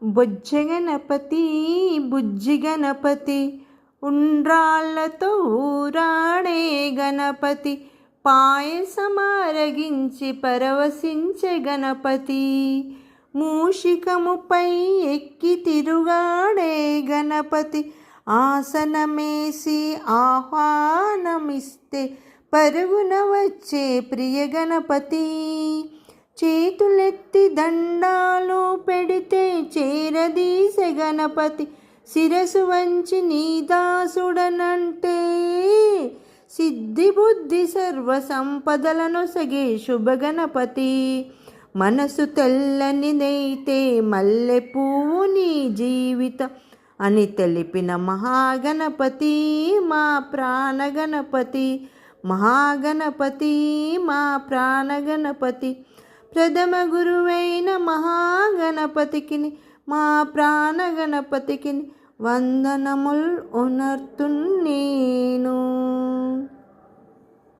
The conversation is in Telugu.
బొజ్జ గణపతి బుజ్జి గణపతి ఉండ్రాళ్ళతో ఊరాడే గణపతి పాయసమారగించి పరవశించే గణపతి మూషికముపై ఎక్కి తిరుగాడే గణపతి ఆసనమేసి ఆహ్వానమిస్తే పరుగున వచ్చే ప్రియ గణపతి చేతులెత్తి దండాలు పెడితే చేరదీసే గణపతి శిరసు వంచి నీ దాసుడనంటే సిద్ధి బుద్ధి సర్వ సంపదలను సగే శుభ గణపతి మనసు తెల్లనిదైతే మల్లె పువ్వు నీ జీవితం అని తెలిపిన మహాగణపతి మా ప్రాణగణపతి మహాగణపతి మా ప్రాణగణపతి ప్రథమ గురువైన మహాగణపతికి మా ప్రాణగణపతికి వందనముల్ ఉనర్తున్నే